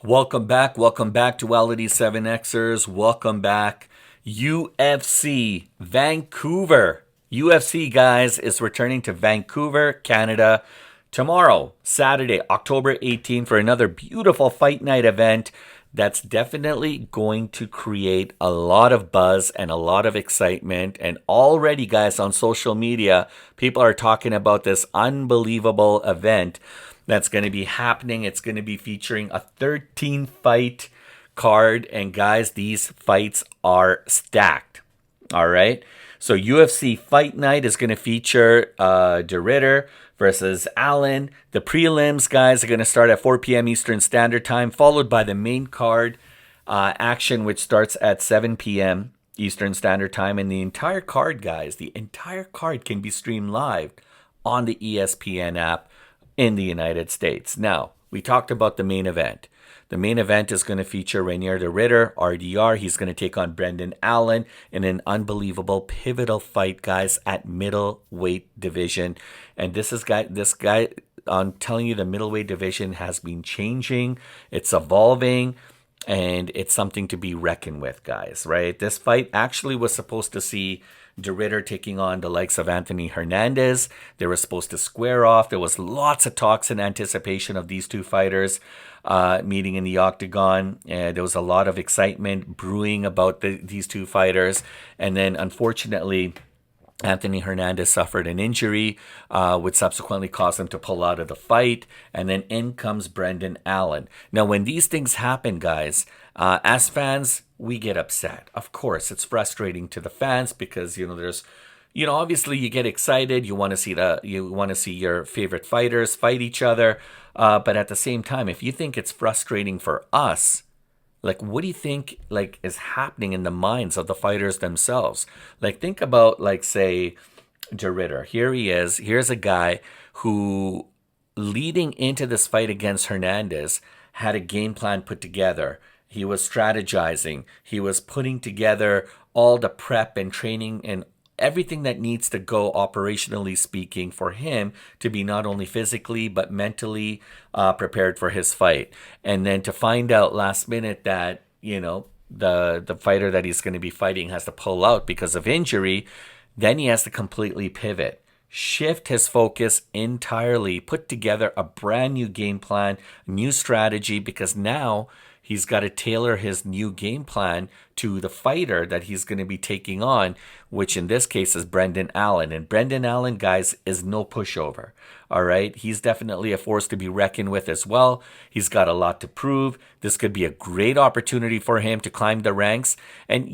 Welcome back to Duality 7Xers. Welcome back. UFC Vancouver. UFC, guys, is returning to Vancouver, Canada tomorrow, Saturday, October 18th, for another beautiful fight night event that's definitely going to create a lot of buzz and a lot of excitement. And already, guys, on social media, people are talking about this unbelievable event that's going to be happening. It's going to be featuring a 13 fight card. And guys, these fights are stacked. All right. So UFC Fight Night is going to feature De Ridder versus Aiemann. The prelims, guys, are going to start at 4 p.m. Eastern Standard Time, followed by the main card action, which starts at 7 p.m. Eastern Standard Time. And the entire card, guys, the entire card can be streamed live on the ESPN app in the United States. Now, we talked about the main event. The main event is going to feature Reinier de Ridder, RDR. He's going to take on Brendan Allen in an unbelievable, pivotal fight, guys, at middleweight division. And this guy, I'm telling you, the middleweight division has been changing. It's evolving, and it's something to be reckoned with, guys, right? This fight actually was supposed to see De Ridder taking on the likes of Anthony Hernandez. They were supposed to square off. There was lots of talks and anticipation of these two fighters meeting in the octagon. There was a lot of excitement brewing about these two fighters. And then, unfortunately, Anthony Hernandez suffered an injury, which subsequently caused him to pull out of the fight. And then in comes Brendan Allen. Now, when these things happen, guys, as fans, we get upset. Of course, it's frustrating to the fans because, obviously you get excited. You want to see your favorite fighters fight each other. But at the same time, if you think it's frustrating for us, like, what do you think, is happening in the minds of the fighters themselves? Think about, say, De Ridder. Here he is. Here's a guy who, leading into this fight against Hernandez, had a game plan put together. He was strategizing. He was putting together all the prep and training and everything that needs to go, operationally speaking, for him to be not only physically but mentally prepared for his fight. And then to find out last minute that, the fighter that he's going to be fighting has to pull out because of injury, then he has to completely pivot, shift his focus entirely, put together a brand new game plan, new strategy, because now he's got to tailor his new game plan to the fighter that he's going to be taking on, which in this case is Brendan Allen. And Brendan Allen, guys, is no pushover. All right. He's definitely a force to be reckoned with as well. He's got a lot to prove. This could be a great opportunity for him to climb the ranks. And,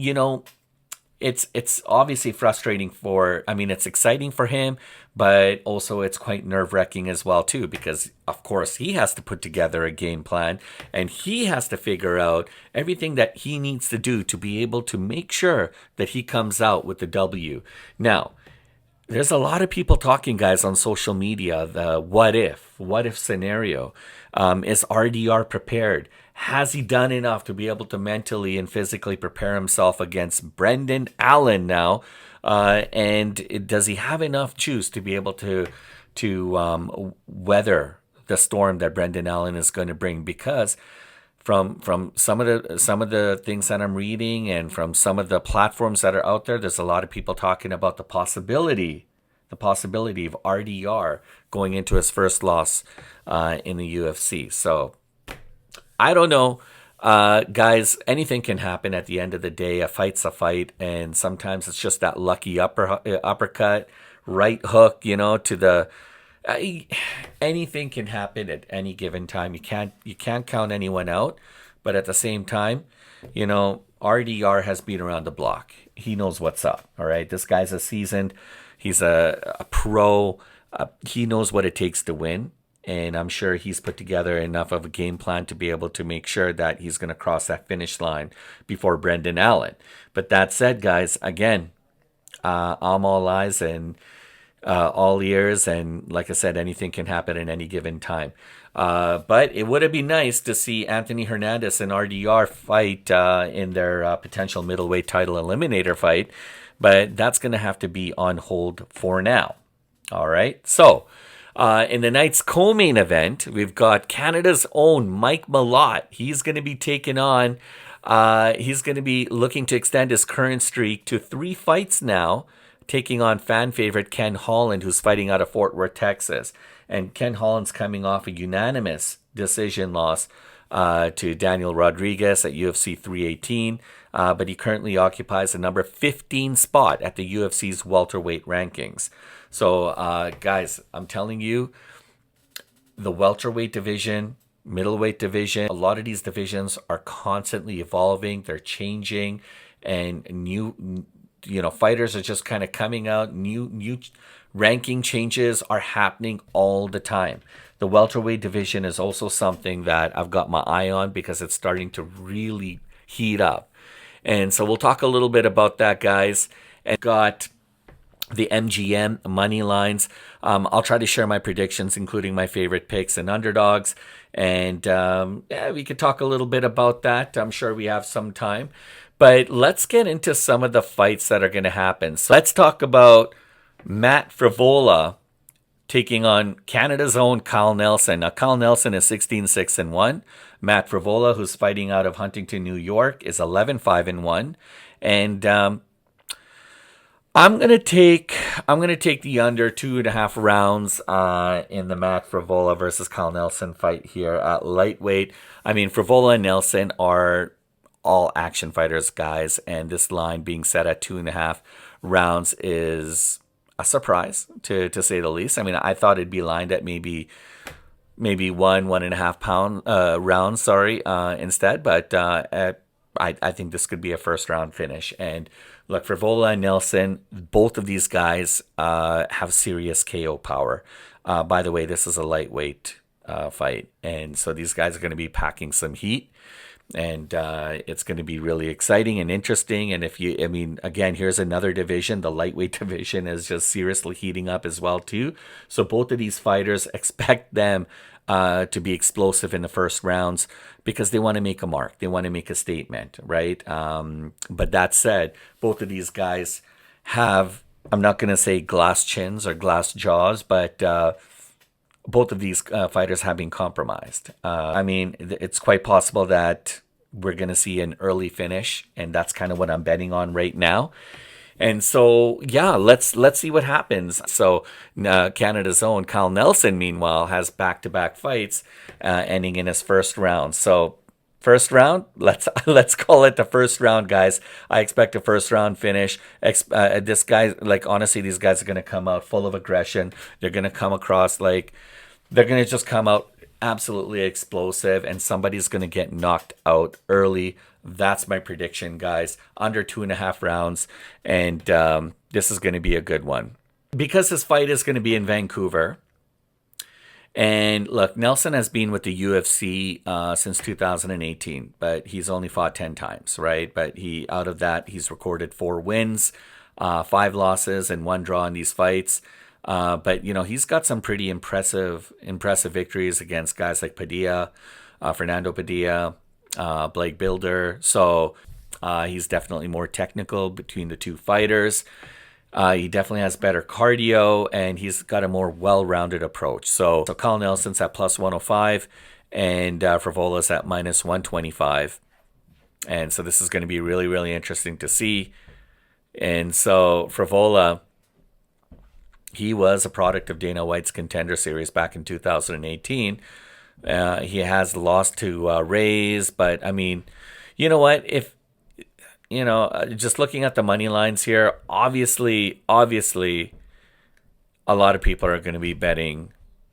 it's obviously frustrating it's exciting for him, but also it's quite nerve-wracking as well too, because of course he has to put together a game plan and he has to figure out everything that he needs to do to be able to make sure that he comes out with the W. Now, there's a lot of people talking, guys, on social media, the what if scenario. Is RDR prepared? Has he done enough to be able to mentally and physically prepare himself against Brendan Allen now? And does he have enough juice to be able to weather the storm that Brendan Allen is going to bring? Because from some of the things that I'm reading and from some of the platforms that are out there, there's a lot of people talking about the possibility of RDR going into his first loss in the UFC. So I don't know. Guys, anything can happen at the end of the day. A fight's a fight, and sometimes it's just that lucky uppercut, right hook, to the... anything can happen at any given time. You can't count anyone out, but at the same time, RDR has been around the block. He knows what's up. All right, this guy's he's a pro. He knows what it takes to win. And I'm sure he's put together enough of a game plan to be able to make sure that he's going to cross that finish line before Brendan Allen. But that said, guys, again, I'm all eyes and all ears. And like I said, anything can happen at any given time. But it would have been nice to see Anthony Hernandez and RDR fight in their potential middleweight title eliminator fight. But that's going to have to be on hold for now. All right. So In the night's co-main event, we've got Canada's own Mike Malott. He's going to be taking on, he's going to be looking to extend his current streak to 3 fights now, taking on fan favorite Ken Holland, who's fighting out of Fort Worth, Texas. And Ken Holland's coming off a unanimous decision loss to Daniel Rodriguez at UFC 318, but he currently occupies the number 15 spot at the UFC's welterweight rankings. So, guys, I'm telling you, the welterweight division, middleweight division, a lot of these divisions are constantly evolving. They're changing, and new, fighters are just kind of coming out. New ranking changes are happening all the time. The welterweight division is also something that I've got my eye on because it's starting to really heat up. And so we'll talk a little bit about that, guys. And got the MGM money lines. I'll try to share my predictions, including my favorite picks and underdogs. And we could talk a little bit about that. I'm sure we have some time. But let's get into some of the fights that are going to happen. So let's talk about Matt Frevola taking on Canada's own Kyle Nelson. Now, Kyle Nelson is 16-6-1. Matt Frevola, who's fighting out of Huntington, New York, is 11-5-1. And I'm gonna take the under 2.5 rounds in the Matt Frevola versus Kyle Nelson fight here at lightweight. I mean, Frevola and Nelson are all action fighters, guys, and this line being set at 2.5 rounds is a surprise to say the least. I mean, I thought it'd be lined at maybe 1.5 pound rounds, instead, but I think this could be a first round finish. And look, Frevola and Nelson, both of these guys have serious KO power. By the way, this is a lightweight fight, and so these guys are going to be packing some heat. And it's going to be really exciting and interesting. And again, here's another division. The lightweight division is just seriously heating up as well, too. So both of these fighters, expect them to be explosive in the first rounds because they want to make a mark. They want to make a statement, right? But that said, both of these guys have, I'm not going to say glass chins or glass jaws, but both of these fighters have been compromised. It's quite possible that we're going to see an early finish, and that's kind of what I'm betting on right now. And so, yeah, let's see what happens. So Canada's own Kyle Nelson, meanwhile, has back-to-back fights ending in his first round. So first round, let's call it the first round, guys. I expect a first round finish. This guy, honestly, these guys are going to come out full of aggression. They're going to come across they're going to just come out absolutely explosive, and somebody's going to get knocked out early. That's my prediction, guys. Under 2.5 rounds, and this is going to be a good one. Because this fight is going to be in Vancouver, and look, Nelson has been with the UFC since 2018, but he's only fought 10 times, right? But out of that, he's recorded 4 wins, 5 losses, and 1 draw in these fights. But he's got some pretty impressive victories against guys like Padilla, Fernando Padilla, Blake Bilder. So he's definitely more technical between the two fighters. He definitely has better cardio, and he's got a more well-rounded approach. So Kyle Nelson's at plus 105, and Frevola's at minus 125. And so this is going to be really, really interesting to see. And so Frevola, he was a product of Dana White's Contender Series back in 2018. He has lost to Reyes, but I mean, you know what? If just looking at the money lines here, obviously, a lot of people are going to be betting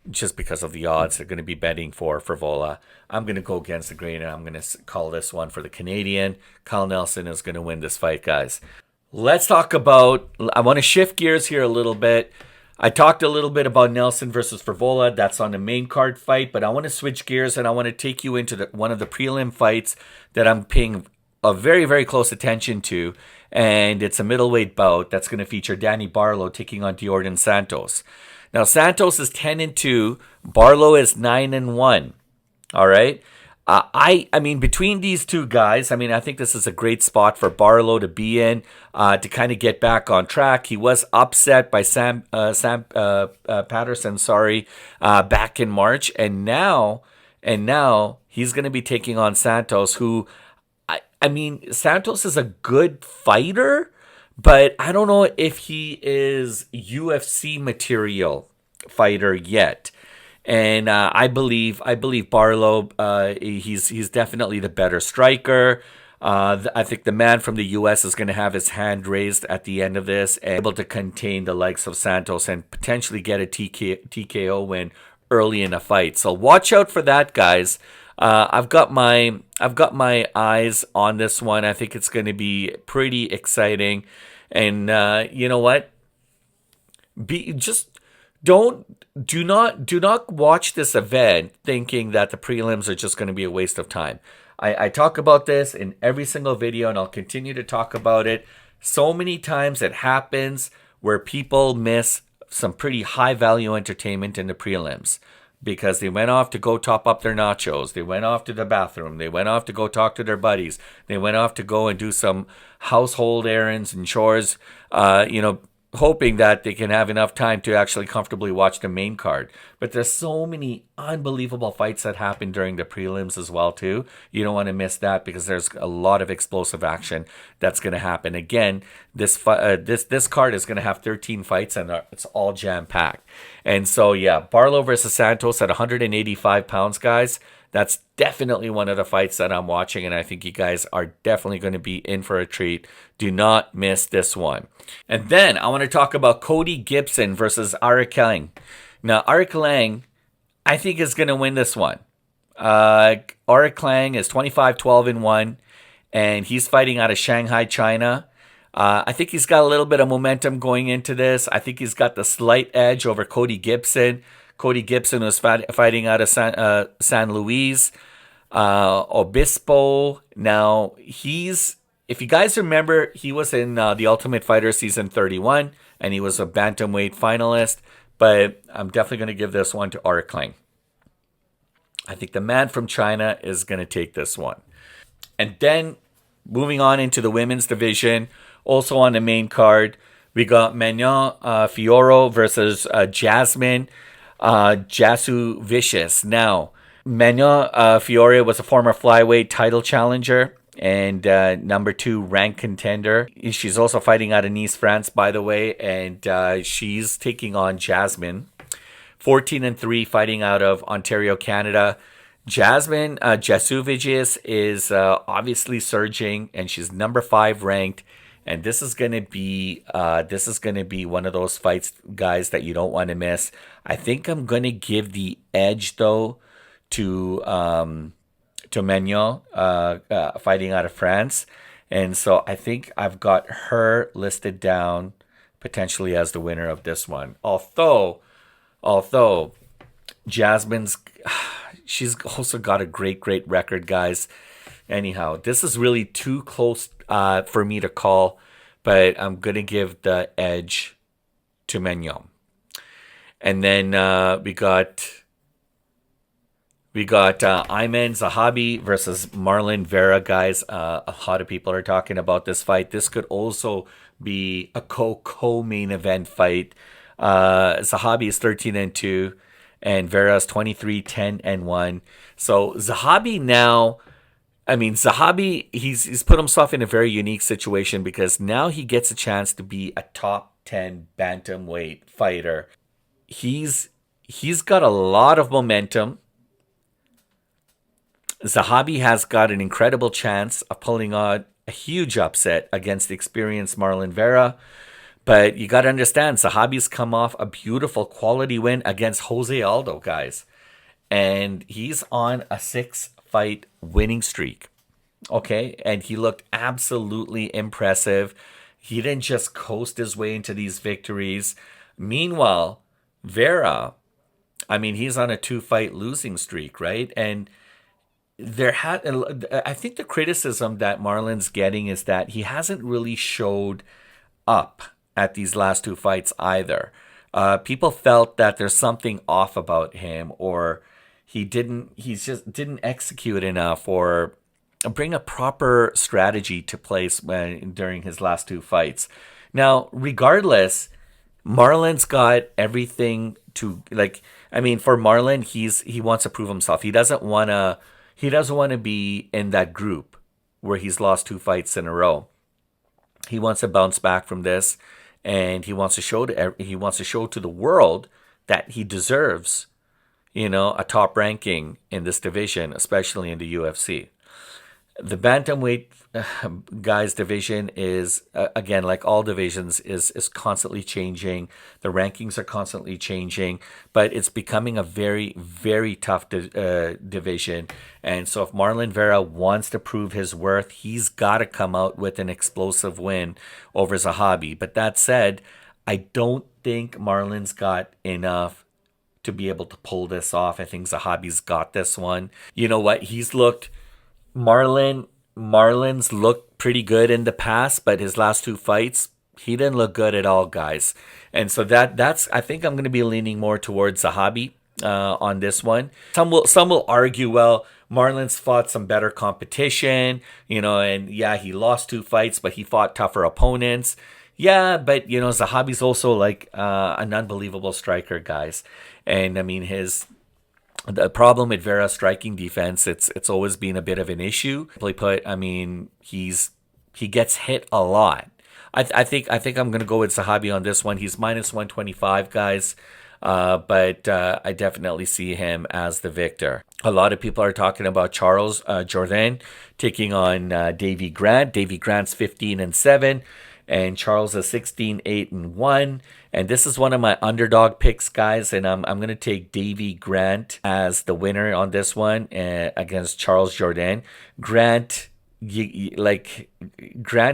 just because of the odds. They're going to be betting for Frevola. I'm going to go against the grain, and I'm going to call this one for the Canadian. Kyle Nelson is going to win this fight, guys. Let's talk about, I want to shift gears here a little bit. I talked a little bit about Nelson versus Frevola. That's on the main card fight, but I want to switch gears, and I want to take you into one of the prelim fights that I'm paying a very, very close attention to, and it's a middleweight bout that's going to feature Danny Barlow taking on Jordan Santos. Now, Santos is 10-2. Barlow is 9-1. All right. I mean, between these two guys, I mean, I think this is a great spot for Barlow to be in, to kind of get back on track. He was upset by Sam Patterson, sorry, back in March, and now he's going to be taking on Santos, who, I mean, Santos is a good fighter, but I don't know if he is UFC material fighter yet. And I believe Barlow. He's definitely the better striker. I think the man from the U.S. is going to have his hand raised at the end of this, and able to contain the likes of Santos and potentially get a TKO win early in a fight. So watch out for that, guys. I've got my eyes on this one. I think it's going to be pretty exciting, and you know what? Be just don't do not watch this event thinking that the prelims are just going to be a waste of time. I talk about this in every single video, and I'll continue to talk about it. So many times it happens where people miss some pretty high value entertainment in the prelims because they went off to go top up their nachos. They went off to the bathroom. They went off to go talk to their buddies. They went off to go and do some household errands and chores, hoping that they can have enough time to actually comfortably watch the main card. But there's so many unbelievable fights that happen during the prelims as well too. You don't want to miss that because there's a lot of explosive action that's going to happen. Again, this card is going to have 13 fights and it's all jam packed. And so yeah, Barlow versus Santos at 185 pounds, guys. That's definitely one of the fights that I'm watching, and I think you guys are definitely going to be in for a treat. Do not miss this one. And then I want to talk about Cody Gibson versus Eric Lang. Now, Eric Lang, I think, is going to win this one. Eric Lang is 25-12-1, and he's fighting out of Shanghai, China. I think he's got a little bit of momentum going into this. I think he's got the slight edge over Cody Gibson. Cody Gibson was fighting out of San Luis Obispo. Now, if you guys remember, he was in The Ultimate Fighter Season 31, and he was a bantamweight finalist. But I'm definitely going to give this one to Eric Lang. I think the man from China is going to take this one. And then, moving on into the women's division, also on the main card, we got Manon Fiorot versus Jasmine Jasudavicius. Now, Manon Fiorot was a former flyweight title challenger and number 2 ranked contender. She's also fighting out of Nice, France, by the way, and she's taking on Jasmine. 14-3, fighting out of Ontario, Canada. Jasmine Jasudavicius is obviously surging, and she's number 5 ranked. And this is gonna be one of those fights, guys, that you don't want to miss. I think I'm gonna give the edge though to Manon, fighting out of France, and so I think I've got her listed down potentially as the winner of this one. Although Jasmine's, she's also got a great record, guys. Anyhow, this is really too close for me to call, but I'm going to give the edge to Manon. And then we got Aiemann Zahabi versus Marlon Vera, guys. A lot of people are talking about this fight. This could also be a co-main event fight. Zahabi is 13-2, and Vera is 23-10-1. So Zahabi now, Zahabi, he's put himself in a very unique situation because now he gets a chance to be a top 10 bantamweight fighter. He's got a lot of momentum. Zahabi has got an incredible chance of pulling on a huge upset against the experienced Marlon Vera. But you got to understand, Zahabi's come off a beautiful quality win against Jose Aldo, guys. And he's on a 6-fight winning streak. Okay? And he looked absolutely impressive. He didn't just coast his way into these victories. Meanwhile, Vera, he's on a 2-fight losing streak, right? And I think the criticism that Marlon's getting is that he hasn't really showed up at these last 2 fights either. People felt that there's something off about him, or he just didn't execute enough or bring a proper strategy to place during his last two fights. Now, regardless, Marlon's got everything to like. I mean, for Marlon, he wants to prove himself. He doesn't want to be in that group where he's lost two fights in a row. He wants to bounce back from this, and he wants to show to the world that he deserves, a top ranking in this division, especially in the UFC. The bantamweight guys division is again, like all divisions, is constantly changing. The rankings are constantly changing, but it's becoming a very, very tough division. And so if Marlon Vera wants to prove his worth, he's got to come out with an explosive win over Zahabi. But that said, I don't think Marlon's got enough to be able to pull this off. I think Zahabi's got this one. You know what? Marlon's looked pretty good in the past, but his last two fights, he didn't look good at all, guys. And so that's I think I'm going to be leaning more towards Zahabi on this one. Some will argue, well, Marlon's fought some better competition, and yeah, he lost two fights, but he fought tougher opponents. Yeah, but Zahabi's also like an unbelievable striker, guys. And I mean, the problem with Vera's striking defense, it's always been a bit of an issue. Simply put, I mean, he gets hit a lot. I think I'm gonna go with Zahabi on this one. He's minus 125, guys, but I definitely see him as the victor. A lot of people are talking about Charles Jourdain taking on Davey Grant. Davey Grant's 15-7. And Charles is 16-8-1. And this is one of my underdog picks, guys. And I'm going to take Davey Grant as the winner on this one against Charles Jourdain. Grant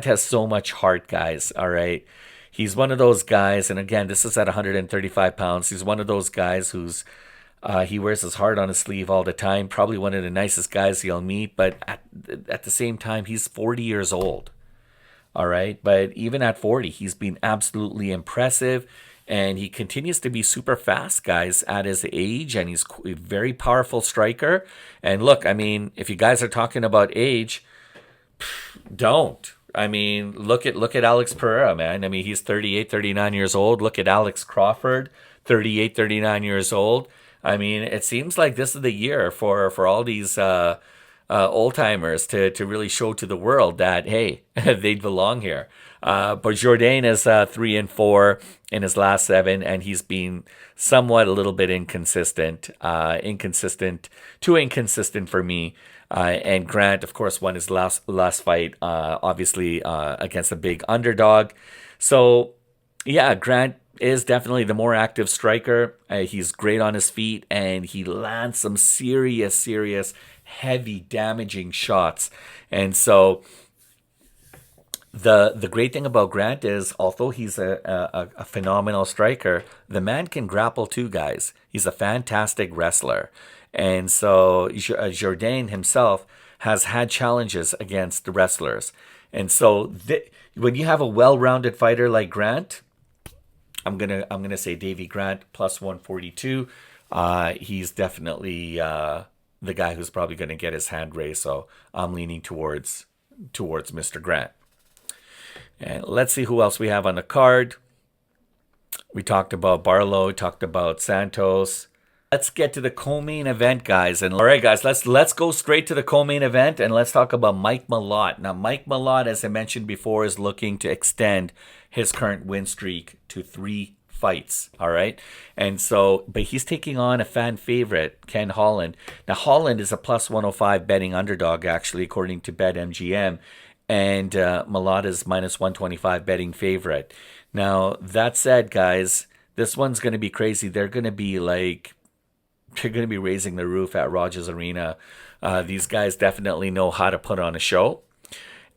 has so much heart, guys. All right. He's one of those guys. And again, this is at 135 pounds. He's one of those guys who's he wears his heart on his sleeve all the time. Probably one of the nicest guys you'll meet. But at the same time, he's 40 years old. All right. But even at 40, he's been absolutely impressive. And he continues to be super fast, guys, at his age. And he's a very powerful striker. And look, I mean, if you guys are talking about age, don't. I mean, look at Alex Pereira, man. I mean, he's 38, 39 years old. Look at Alex Crawford, 38, 39 years old. I mean, it seems like this is the year for all these old timers to really show to the world that, hey, they belong here. But Jourdain is 3-4 in his last 7, and he's been somewhat a little bit inconsistent too inconsistent for me. And Grant, of course, won his last fight, obviously against a big underdog. So yeah, Grant is definitely the more active striker. He's great on his feet, and he lands some serious, heavy, damaging shots. And so the great thing about Grant is, although he's a phenomenal striker, the man can grapple too, guys. He's a fantastic wrestler. And so Jourdain himself has had challenges against the wrestlers. And so when you have a well-rounded fighter like Grant, I'm gonna say Davey Grant plus 142. He's definitely the guy who's probably going to get his hand raised. So I'm leaning towards Mr. Grant. And let's see who else we have on the card. We talked about Barlow, we talked about Santos. Let's get to the co-main event, guys. And all right, guys, let's go straight to the co-main event, and let's talk about Mike Malott. Now, Mike Malott, as I mentioned before, is looking to extend his current win streak to 3 fights. All right. And so, but he's taking on a fan favorite, Ken Holland. Now, Holland is a plus 105 betting underdog, actually, according to BetMGM. And Malott is minus 125 betting favorite. Now, that said, guys, this one's going to be crazy. They're going to be raising the roof at Rogers Arena. These guys definitely know how to put on a show.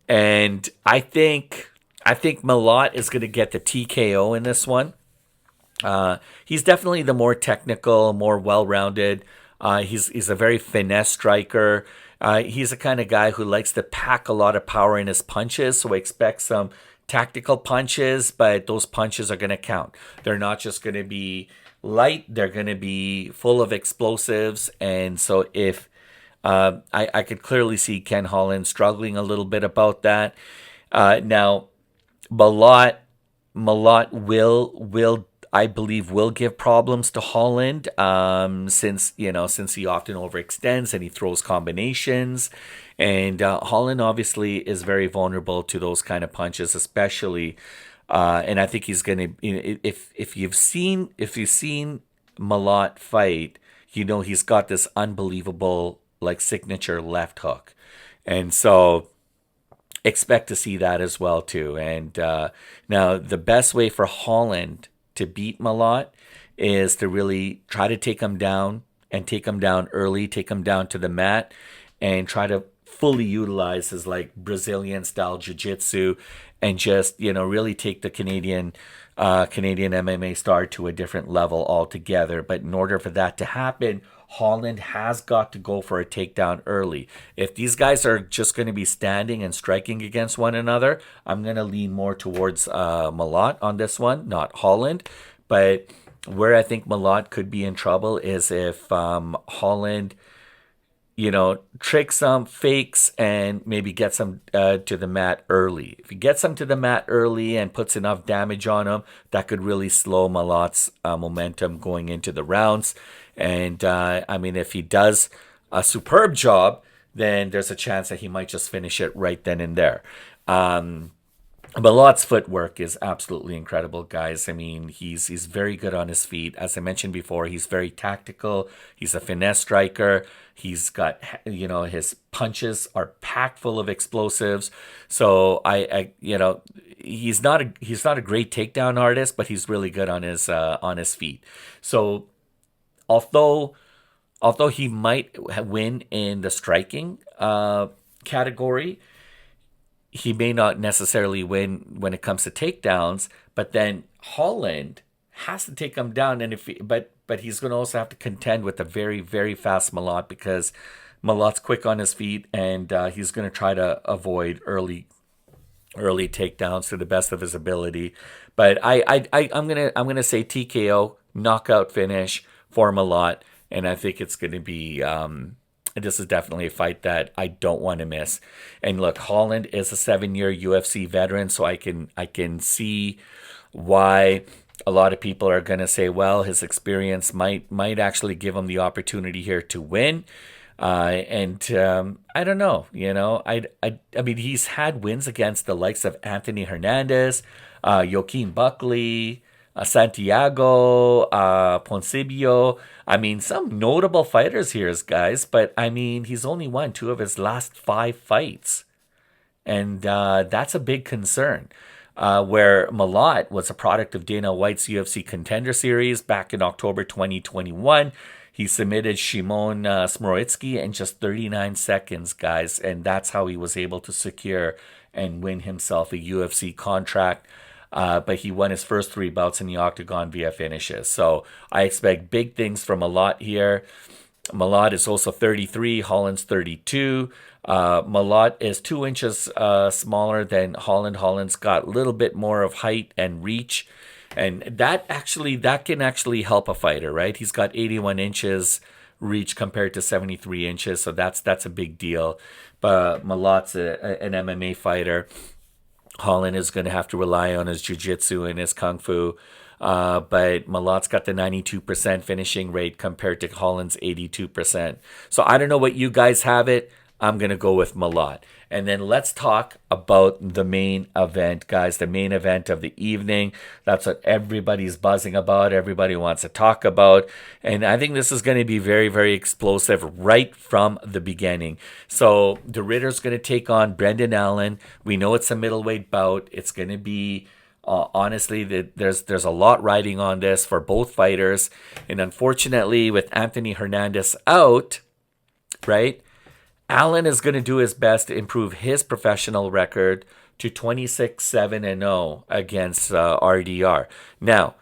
And I think Malott is going to get the TKO in this one. He's definitely the more technical, more well-rounded. He's a very finesse striker. He's the kind of guy who likes to pack a lot of power in his punches, so I expect some tactical punches, but those punches are going to count. They're not just going to be light, they're going to be full of explosives. And so if I could clearly see Ken Holland struggling a little bit about that. Now, Malott will I believe will give problems to Holland, since he often overextends and he throws combinations, and Holland obviously is very vulnerable to those kind of punches, especially. And I think he's gonna, if you've seen Malott fight, he's got this unbelievable like signature left hook, and so expect to see that as well too. And now the best way for Holland to beat Malott is to really try to take him down and take him down early, take him down to the mat, and try to fully utilize his like Brazilian style jiu-jitsu, and just really take the Canadian MMA star to a different level altogether. But in order for that to happen, Holland has got to go for a takedown early. If these guys are just going to be standing and striking against one another, I'm going to lean more towards Malott on this one, not Holland. But where I think Malott could be in trouble is if Holland, tricks him, fakes, and maybe gets him to the mat early. If he gets him to the mat early and puts enough damage on him, that could really slow Malott's momentum going into the rounds. And if he does a superb job, then there's a chance that he might just finish it right then and there. Malott's footwork is absolutely incredible, guys. I mean, he's very good on his feet. As I mentioned before, he's very tactical. He's a finesse striker. He's got, his punches are packed full of explosives. So he's not a great takedown artist, but he's really good on his feet. So although he might win in the striking category, he may not necessarily win when it comes to takedowns. But then Holland has to take him down, and but he's going to also have to contend with a very, very fast Malott, because Malott's quick on his feet, and he's going to try to avoid early takedowns to the best of his ability. But I'm gonna say TKO knockout finish for Malott, and I think it's going to be. This is definitely a fight that I don't want to miss. And look, Holland is a 7-year UFC veteran, so I can see why a lot of people are going to say, well, his experience might actually give him the opportunity here to win. I don't know. I mean, he's had wins against the likes of Anthony Hernandez, Joaquin Buckley, Santiago, Poncibio. I mean, some notable fighters here, guys. But I mean, he's only won 2 of his last 5 fights, and that's a big concern. Where Malott was a product of Dana White's UFC Contender Series back in October 2021. He submitted Szymon Smorycki in just 39 seconds, guys, and that's how he was able to secure and win himself a UFC contract. But he won his first 3 bouts in the octagon via finishes. So I expect big things from Malott here. Malott is also 33, Holland's 32. Malott is 2 inches smaller than Holland. Holland's got a little bit more of height and reach. And that can actually help a fighter, right? He's got 81 inches reach compared to 73 inches. So that's a big deal. But Malott's an MMA fighter. Holland is going to have to rely on his jiu-jitsu and his kung fu. But Malott's got the 92% finishing rate compared to Holland's 82%. So I don't know what you guys have it. I'm going to go with Malott. And then let's talk about the main event, guys. The main event of the evening. That's what everybody's buzzing about. Everybody wants to talk about. And I think this is going to be very, very explosive right from the beginning. So de Ridder's going to take on Brendan Allen. We know it's a middleweight bout. It's going to be... honestly, there's a lot riding on this for both fighters. And unfortunately, with Anthony Hernandez out, right, Allen is going to do his best to improve his professional record to 26-7-0 against RDR. Now,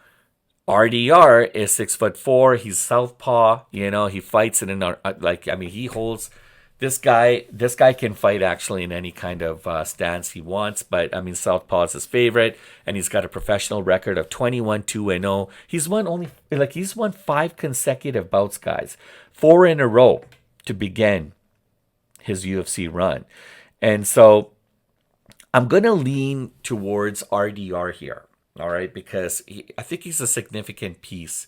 RDR is 6'4". He's southpaw. He fights in he holds This guy can fight actually in any kind of stance he wants. But I mean, Southpaw is his favorite, and he's got a professional record of 21-2-0. He's won 5 consecutive bouts, guys, 4 in a row to begin his UFC run, and so I'm gonna lean towards RDR here. All right, because I think he's a significant piece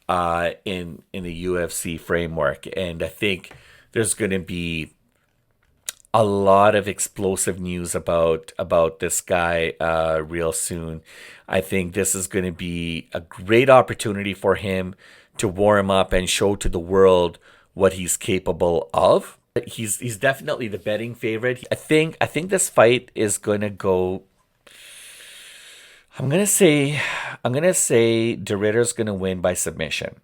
in the UFC framework, and I think there's going to be a lot of explosive news about this guy real soon. I think this is going to be a great opportunity for him to warm up and show to the world what he's capable of. He's definitely the betting favorite. I think this fight is going to go. I'm gonna say De Ridder's gonna win by submission.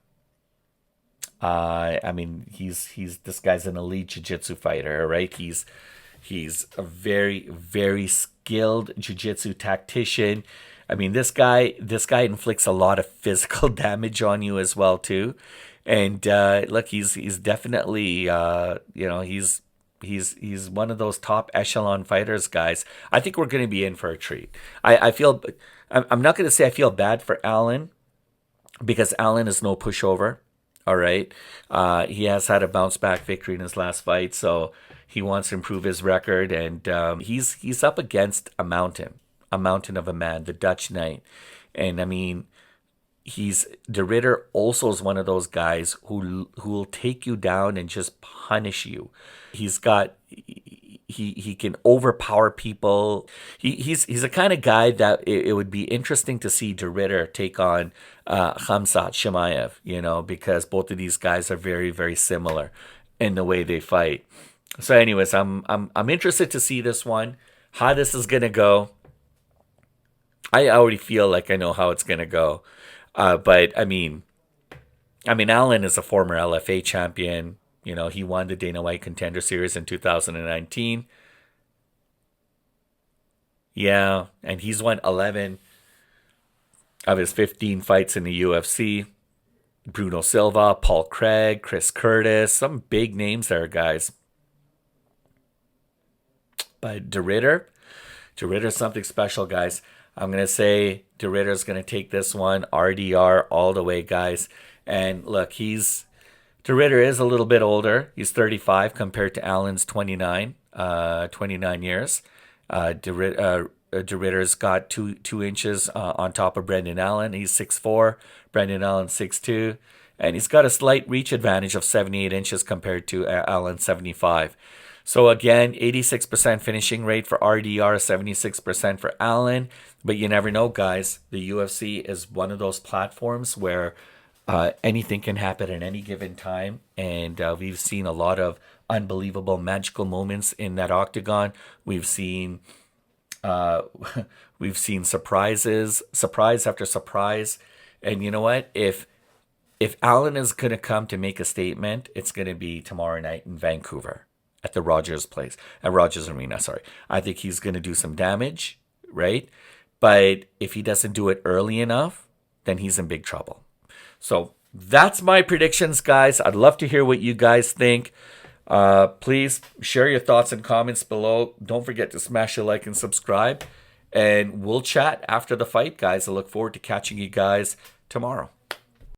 I mean, this guy's an elite jiu-jitsu fighter, right? He's a very, very skilled jiu-jitsu tactician. I mean, this guy inflicts a lot of physical damage on you as well too. And look, he's definitely he's one of those top echelon fighters, guys. I think we're going to be in for a treat. I'm not going to say I feel bad for Allen, because Allen is no pushover. All right. He has had a bounce back victory in his last fight, so he wants to improve his record, and he's up against a mountain of a man, the Dutch Knight. And I mean, De Ridder also is one of those guys who will take you down and just punish you. He can overpower people. He's the kind of guy that it would be interesting to see De Ridder take on Khamzat Chimaev, because both of these guys are very, very similar in the way they fight. So anyways, I'm interested to see this one, how this is going to go. I already feel like I know how it's going to go. But I mean, Allen is a former LFA champion. He won the Dana White Contender Series in 2019. Yeah, and he's won 11 of his 15 fights in the UFC. Bruno Silva, Paul Craig, Chris Curtis, some big names there, guys. But De Ridder's something special, guys. I'm going to say De Ridder's going to take this one, RDR all the way, guys. And look, De Ridder is a little bit older. He's 35 compared to Allen's 29 years. De Ridder's got two inches on top of Brendan Allen. He's 6'4", Brendan Allen 6'2", and he's got a slight reach advantage of 78 inches compared to Allen 75. So again, 86% finishing rate for RDR, 76% for Allen. But you never know, guys. The UFC is one of those platforms where anything can happen at any given time, and we've seen a lot of unbelievable magical moments in that octagon. We've seen surprise after surprise, and you know what? If Allen is going to come to make a statement, it's going to be tomorrow night in Vancouver at the Rogers Arena. Sorry, I think he's going to do some damage, right? But if he doesn't do it early enough, then he's in big trouble. So that's my predictions, guys. I'd love to hear what you guys think. Please share your thoughts and comments below. Don't forget to smash a like and subscribe. And we'll chat after the fight, guys. I look forward to catching you guys tomorrow.